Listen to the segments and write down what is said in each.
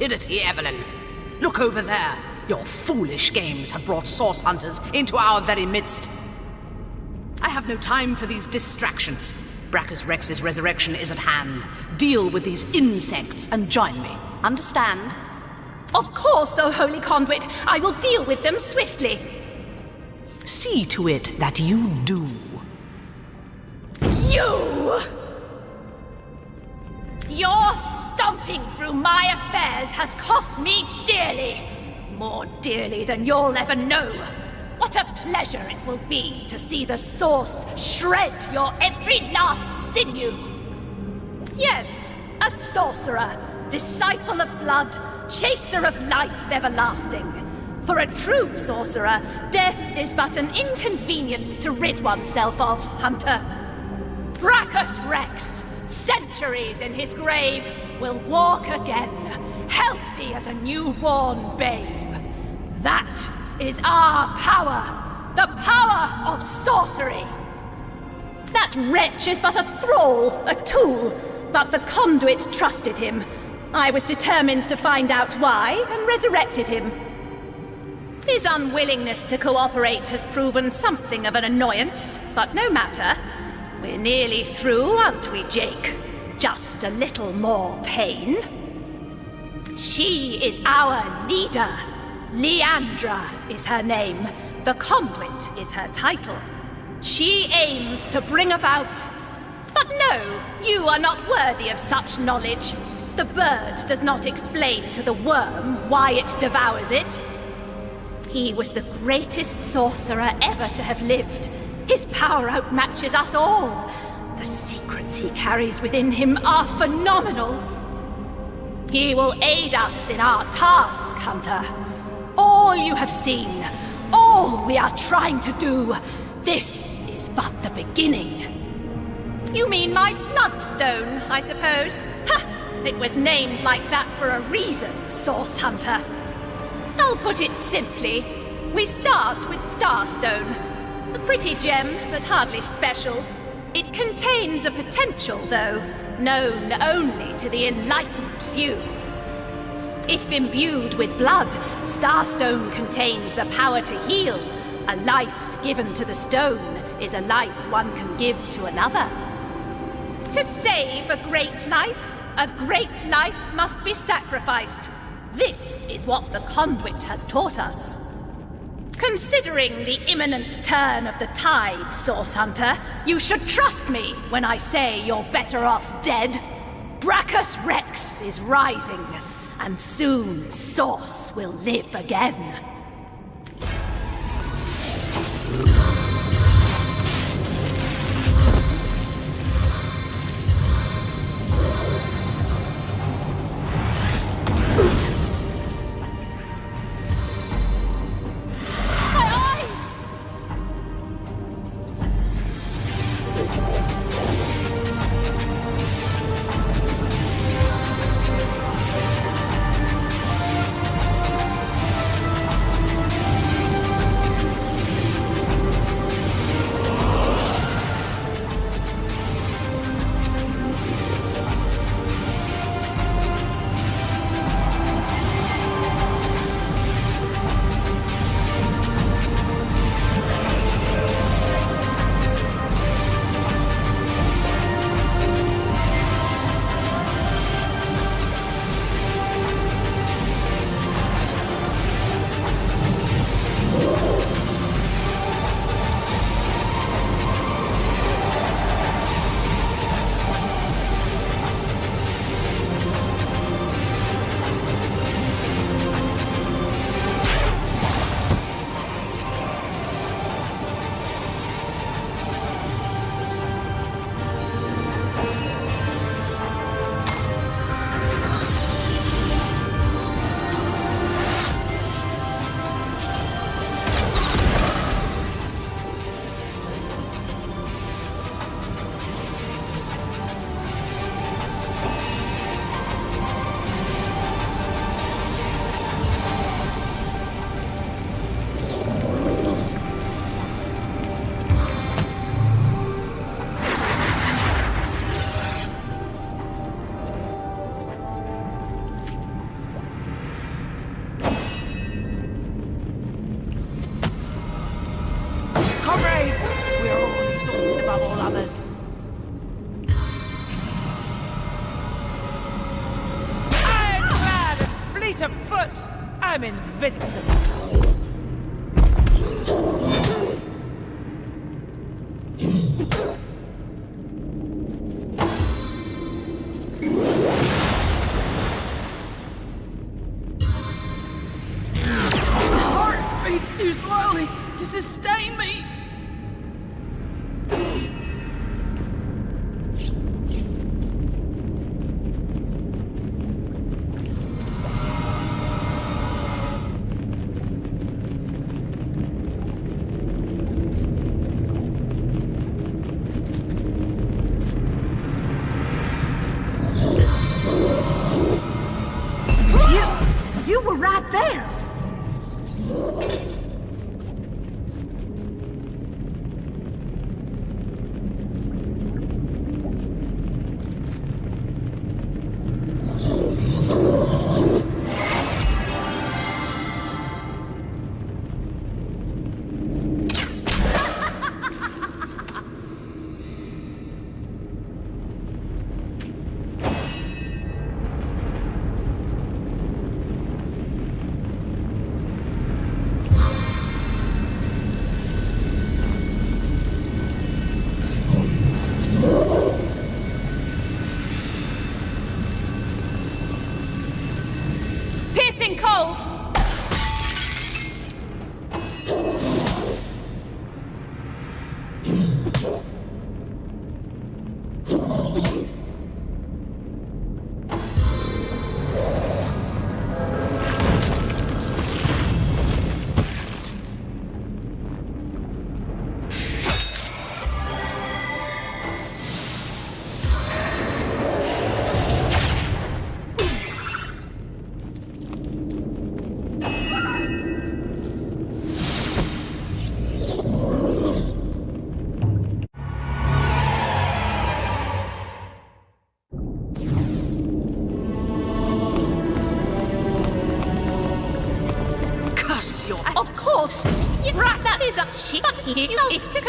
stupidity, Evelyn. Look over there. Your foolish games have brought source hunters into our very midst. I have no time for these distractions. Brachus Rex's resurrection is at hand. Deal with these insects and join me. Understand? Of course, O Holy Conduit. I will deal with them swiftly. See to it that you do. You! Your stomping through my affairs has cost me dearly. More dearly than you'll ever know. What a pleasure it will be to see the Source shred your every last sinew. Yes, a sorcerer, disciple of blood, chaser of life everlasting. For a true sorcerer, death is but an inconvenience to rid oneself of, Hunter. Brachus Rex, centuries in his grave, will walk again, healthy as a newborn babe. That is our power, the power of sorcery. That wretch is but a thrall, a tool, but the conduit trusted him. I was determined to find out why and resurrected him. His unwillingness to cooperate has proven something of an annoyance, but no matter. We're nearly through, aren't we, Jake? Just a little more pain. She is our leader. Liandra is her name. The Conduit is her title. She aims to bring about... But no, you are not worthy of such knowledge. The bird does not explain to the worm why it devours it. He was the greatest sorcerer ever to have lived. His power outmatches us all. The secrets he carries within him are phenomenal. He will aid us in our task, Hunter. All you have seen, all we are trying to do, this is but the beginning. You mean my bloodstone, I suppose? Ha! It was named like that for a reason, Source Hunter. I'll put it simply. We start with Starstone. A pretty gem, but hardly special. It contains a potential, though, known only to the enlightened few. If imbued with blood, Starstone contains the power to heal. A life given to the stone is a life one can give to another. To save a great life must be sacrificed. This is what the Conduit has taught us. Considering the imminent turn of the tide, Source Hunter, you should trust me when I say you're better off dead. Brachus Rex is rising, and soon Source will live again. I'm invincible. My heart beats too slowly to sustain me. You were right there. Piercing cold! Curse your... Of course! Right, that is a shit. If to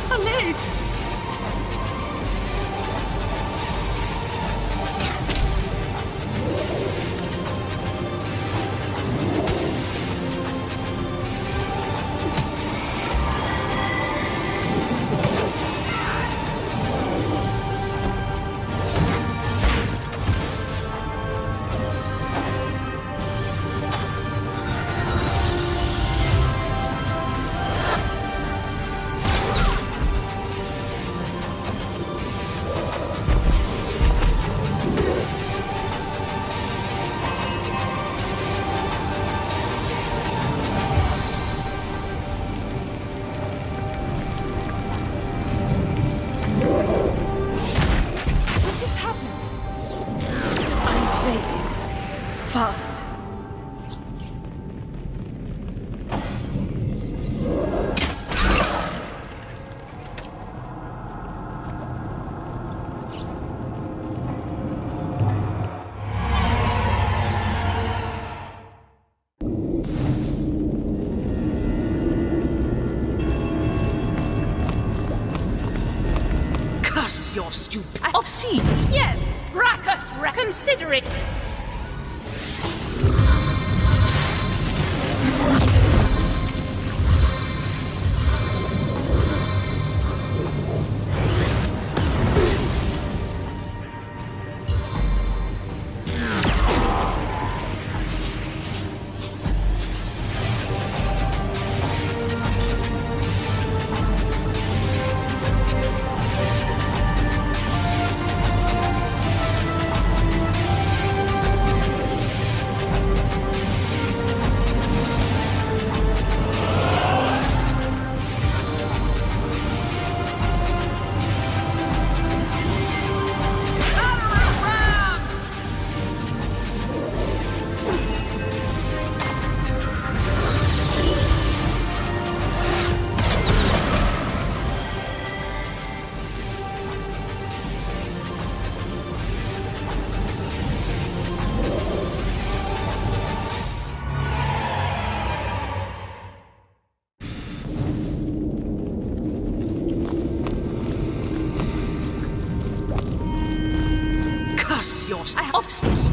her legs! Fast. Curse your stupidity! Oh, see. Yes, Brackus, reconsider it.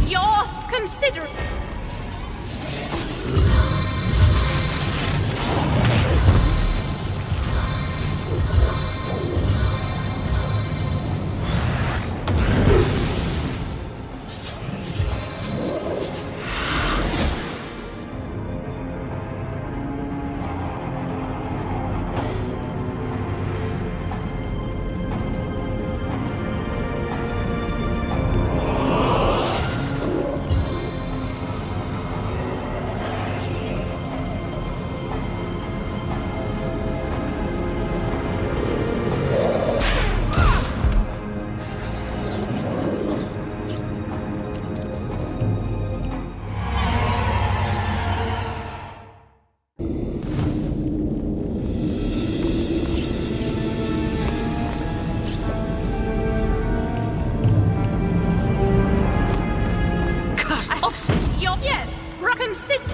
Yours, consider. Yes, consider.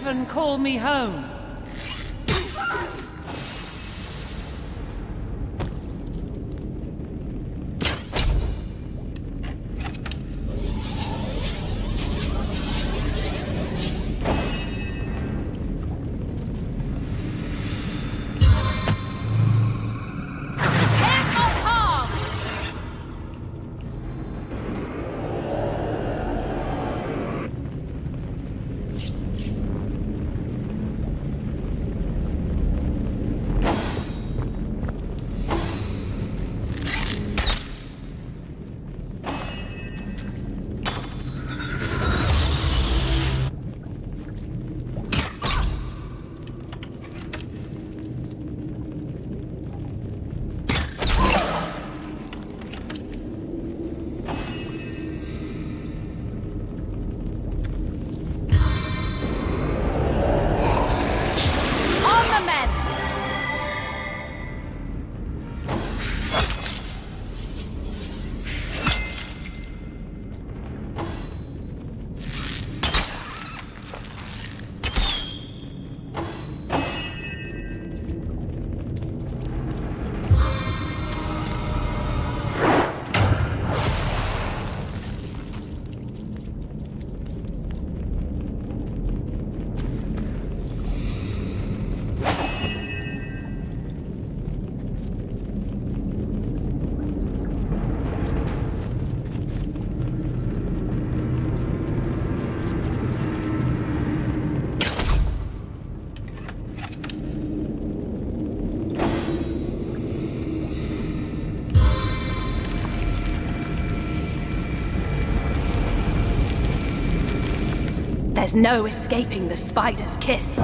heaven call me home? There's no escaping the spider's kiss.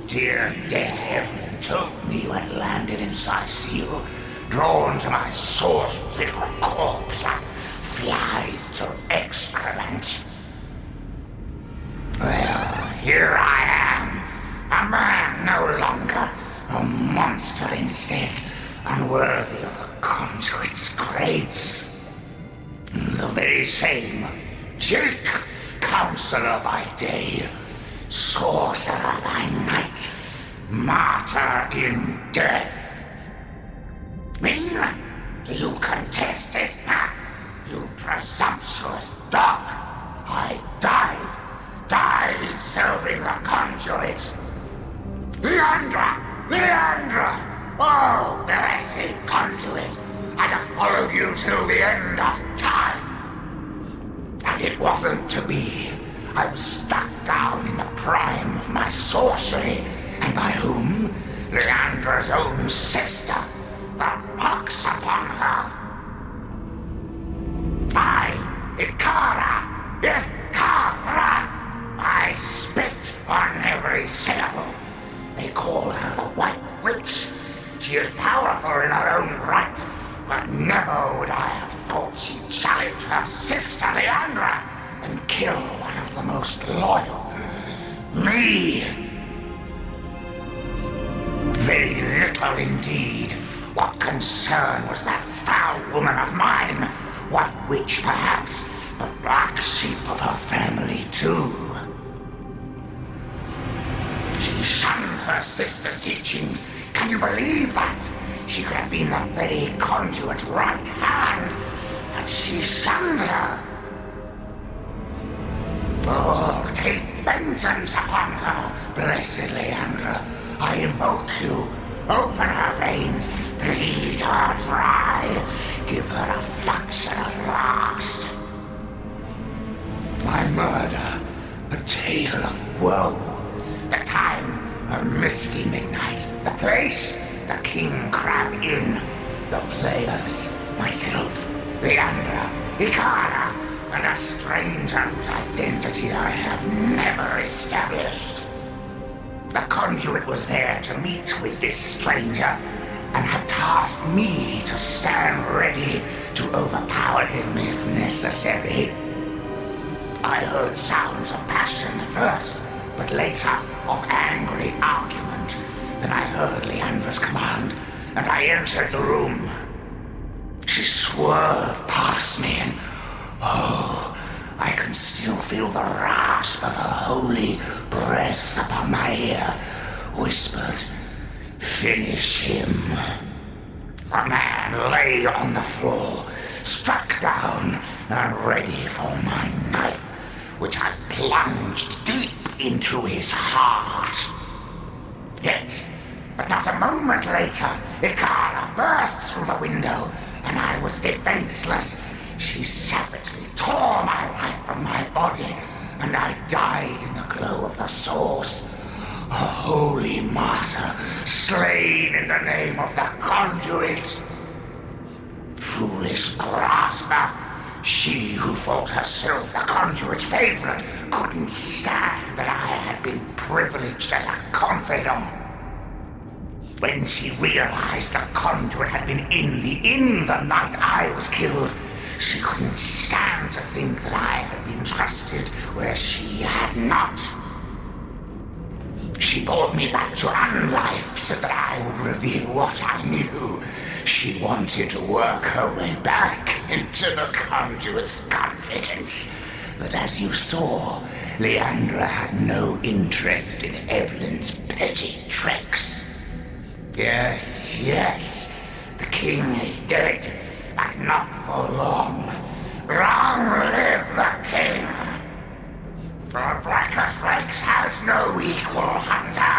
Dear dead heaven told me you had landed in Saisillo, drawn to my source-riddled corpse like flies to excrement. Well, here I am, a man no longer, a monster instead, unworthy of a conduit's grace. The very same Jake, counselor by day, sorcerer by night, martyr in death. Me? Do you contest it? You presumptuous dog! I died serving the conduit. Liandra! Oh, blessed conduit! I'd have followed you till the end of time. But it wasn't to be. I was stuck down in the prime of my sorcery, and by whom? Leandra's own sister. The pox upon her. Ikara! I spit on every syllable. They call her the White Witch. She is powerful in her own right, but never would I have thought she'd challenge her sister Leandra and kill one of the most loyal. Me! Very little indeed. What concern was that foul woman of mine? White Witch, perhaps, but black sheep of her family, too. She shunned her sister's teachings. Can you believe that? She could have been the very conduit's right hand, but she shunned her. Oh, take vengeance upon her, blessed Leandra. I invoke you. Open her veins, bleed her dry, give her a function at last. My murder, a tale of woe. The time a misty midnight. The place, the King Crab Inn. The players, myself, Liandra, Ikara, and a stranger whose identity I have never established. The conduit was there to meet with this stranger and had tasked me to stand ready to overpower him if necessary. I heard sounds of passion at first, but later of angry argument. Then I heard Leandra's command, and I entered the room. She swerved past me and, oh, I can still feel the rasp of her holy breath upon my ear, whispered, "Finish him." The man lay on the floor, struck down and ready for my knife, which I plunged deep into his heart. Yet, but not a moment later, Ikara burst through the window, and I was defenseless. She savagely tore my life from my body, and I died in the glow of the source. A holy martyr, slain in the name of the conduit. Foolish grasper, she who thought herself the conduit's favorite couldn't stand that I had been privileged as a confidant. When she realized the conduit had been in the inn the night I was killed, she couldn't stand to think that I had been trusted where she had not. She brought me back to unlife so that I would reveal what I knew. She wanted to work her way back into the conduit's confidence. But as you saw, Liandra had no interest in Evelyn's petty tricks. Yes, the king is dead, but not for long. Long live the king! For Brackus Rex has no equal hunter.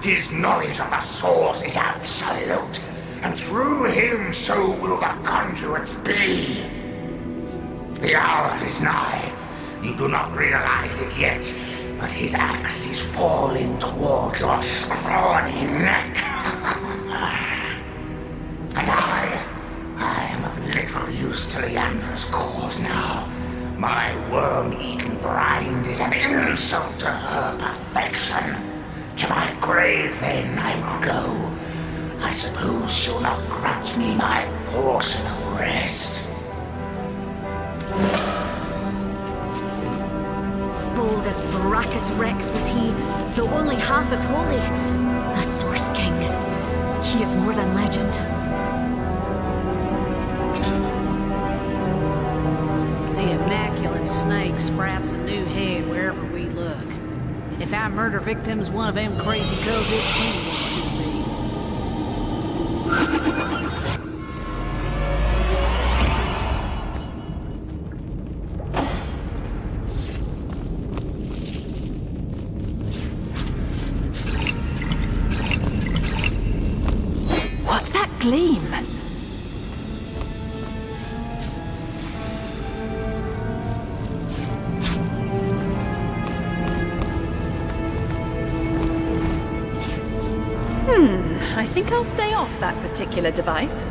His knowledge of the source is absolute, and through him so will the conduits be. The hour is nigh. You do not realize it yet, but his axe is falling towards your scrawny neck. And I am of little use to Leandra's cause now. My worm-eaten grind is an insult to her perfection. To my grave, then, I will go. I suppose she'll not grudge me my portion of rest. Bold as Brackus Rex was he, though only half as holy. The Source King. He is more than legend. The immaculate snake sprouts a new head wherever we look. If our murder victim's one of them crazy cultists, he wants to be. What's that gleam? I think I'll stay off that particular device.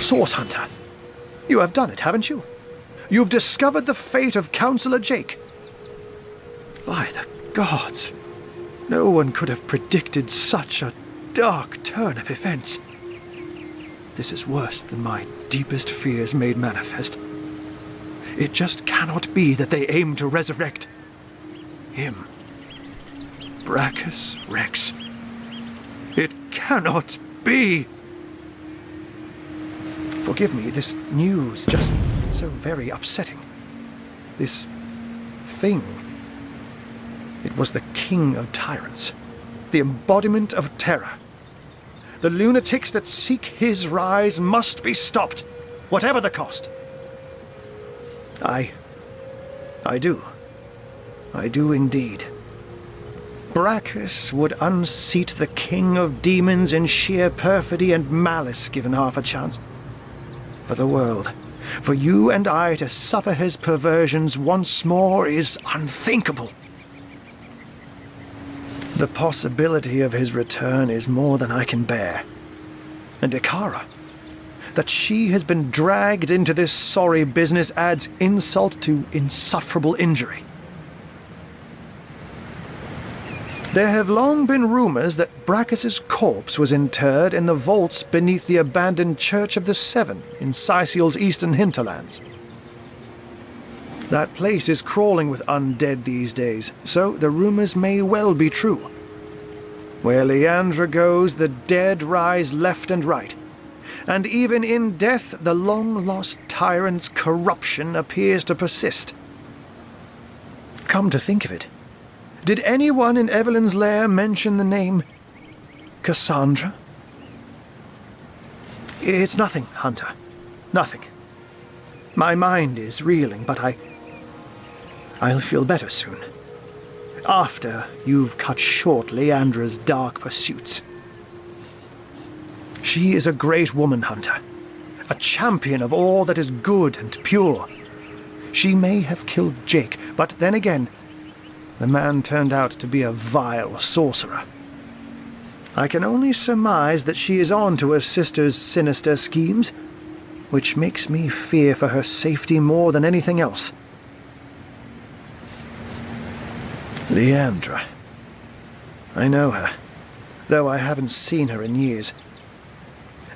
Source Hunter. You have done it, haven't you? You've discovered the fate of Counselor Jake. By the gods, no one could have predicted such a dark turn of events. This is worse than my deepest fears made manifest. It just cannot be that they aim to resurrect him. Brachus Rex. It cannot be! Forgive me, this news just so very upsetting. This thing. It was the king of tyrants, the embodiment of terror. The lunatics that seek his rise must be stopped, whatever the cost. I do. I do indeed. Brachus would unseat the king of demons in sheer perfidy and malice given half a chance. For the world, for you and I to suffer his perversions once more is unthinkable. The possibility of his return is more than I can bear. And Ikara, that she has been dragged into this sorry business adds insult to insufferable injury. There have long been rumors that Brachus's corpse was interred in the vaults beneath the abandoned Church of the Seven in Sicil's eastern hinterlands. That place is crawling with undead these days, so the rumors may well be true. Where Liandra goes, the dead rise left and right. And even in death, the long-lost tyrant's corruption appears to persist. Come to think of it, did anyone in Evelyn's lair mention the name Cassandra? It's nothing, Hunter. Nothing. My mind is reeling, but I'll feel better soon. After you've cut short Liandra's dark pursuits. She is a great woman, Hunter. A champion of all that is good and pure. She may have killed Jake, but then again, the man turned out to be a vile sorcerer. I can only surmise that she is on to her sister's sinister schemes, which makes me fear for her safety more than anything else. Liandra. I know her, though I haven't seen her in years.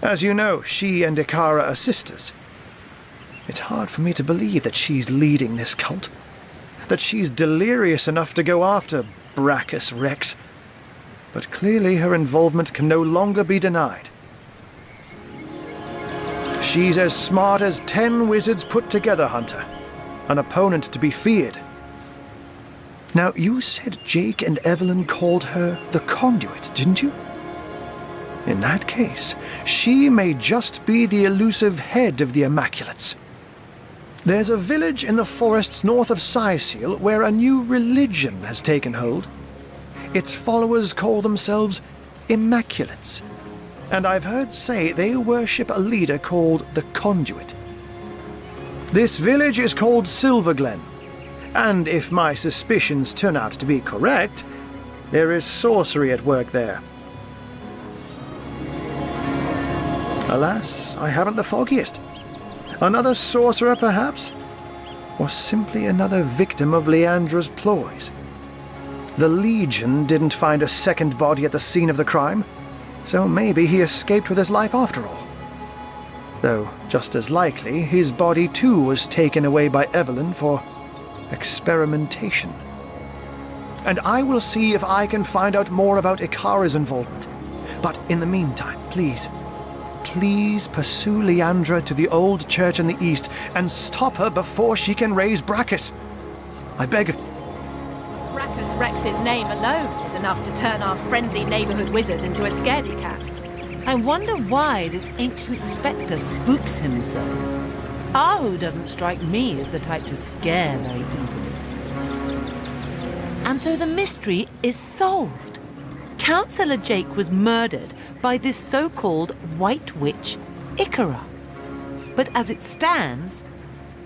As you know, she and Ikara are sisters. It's hard for me to believe that she's leading this cult. That she's delirious enough to go after Brachus Rex. But clearly her involvement can no longer be denied. She's as smart as 10 wizards put together, Hunter. An opponent to be feared. Now, you said Jake and Evelyn called her the Conduit, didn't you? In that case, she may just be the elusive head of the Immaculates. There's a village in the forests north of Saisil where a new religion has taken hold. Its followers call themselves Immaculates, and I've heard say they worship a leader called the Conduit. This village is called Silverglen, and if my suspicions turn out to be correct, there is sorcery at work there. Alas, I haven't the foggiest. Another sorcerer, perhaps? Or simply another victim of Liandra's ploys? The Legion didn't find a second body at the scene of the crime, so maybe he escaped with his life after all. Though, just as likely, his body too was taken away by Evelyn for experimentation. And I will see if I can find out more about Ikara's involvement. But in the meantime, please pursue Liandra to the old church in the east and stop her before she can raise Brachus. I beg of you. Brachus Rex's name alone is enough to turn our friendly neighborhood wizard into a scaredy cat. I wonder why this ancient spectre spooks him so. Ahu doesn't strike me as the type to scare very easily. And so the mystery is solved. Councillor Jake was murdered by this so-called White Witch, Ikara. But as it stands,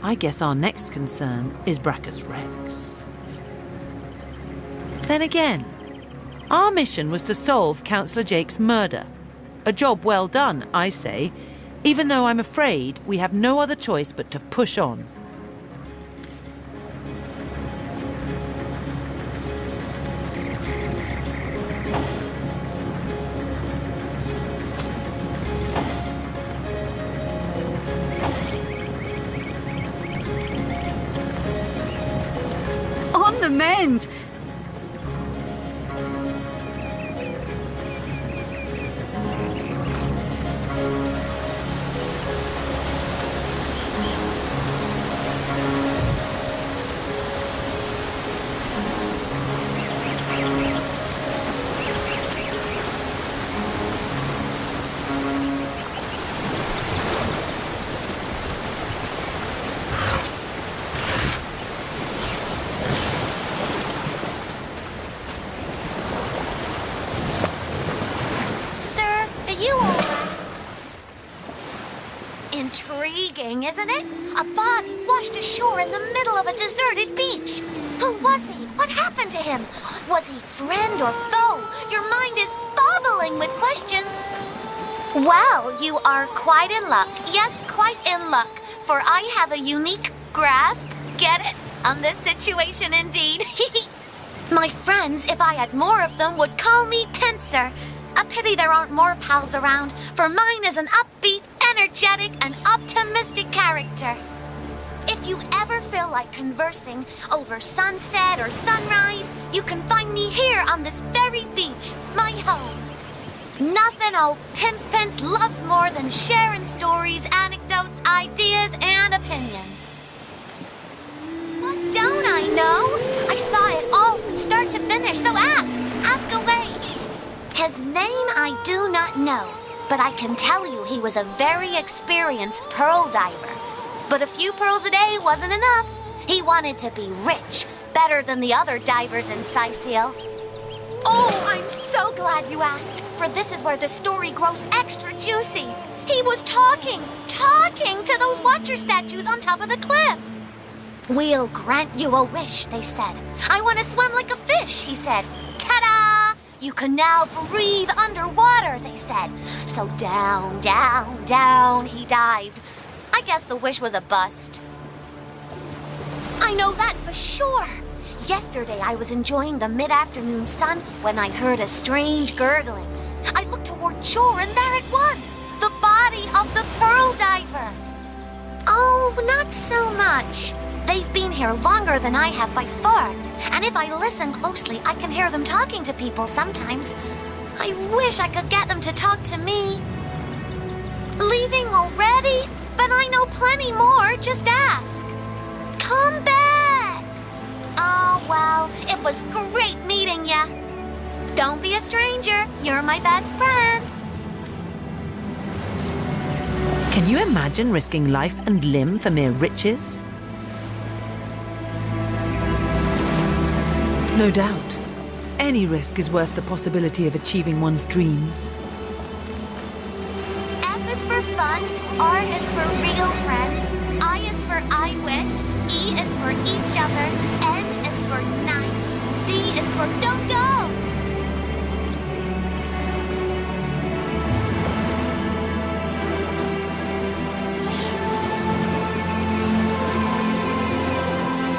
I guess our next concern is Brachus Rex. Then again, our mission was to solve Councillor Jake's murder. A job well done, I say, even though I'm afraid we have no other choice but to push on. On the mend! Intriguing, isn't it? A body washed ashore in the middle of a deserted beach. Who was he? What happened to him? Was he friend or foe? Your mind is bubbling with questions. Well, you are quite in luck. Yes, quite in luck. For I have a unique grasp, get it, on this situation indeed. My friends, if I had more of them, would call me Pincer. A pity there aren't more pals around, for mine is an upbeat, energetic, and optimistic character. If you ever feel like conversing over sunset or sunrise, you can find me here on this very beach, my home. Nothing old Pince loves more than sharing stories, anecdotes, ideas, and opinions. What don't I know? I saw it all from start to finish, so ask away. His name I do not know, but I can tell you he was a very experienced pearl diver. But a few pearls a day wasn't enough. He wanted to be rich, better than the other divers in Saisil. Oh, I'm so glad you asked, for this is where the story grows extra juicy. He was talking to those watcher statues on top of the cliff. We'll grant you a wish, they said. I want to swim like a fish, he said. Ta-da! You can now breathe underwater, they said. So down, down, down he dived. I guess the wish was a bust. I know that for sure. Yesterday I was enjoying the mid-afternoon sun when I heard a strange gurgling. I looked toward shore and there it was, the body of the pearl diver. Oh, not so much. They've been here longer than I have by far. And if I listen closely, I can hear them talking to people sometimes. I wish I could get them to talk to me. Leaving already? But I know plenty more, just ask. Come back! Oh, well, it was great meeting ya. Don't be a stranger, you're my best friend. Can you imagine risking life and limb for mere riches? No doubt. Any risk is worth the possibility of achieving one's dreams. F is for fun, R is for real friends, I is for I wish, E is for each other, N is for nice, D is for don't go!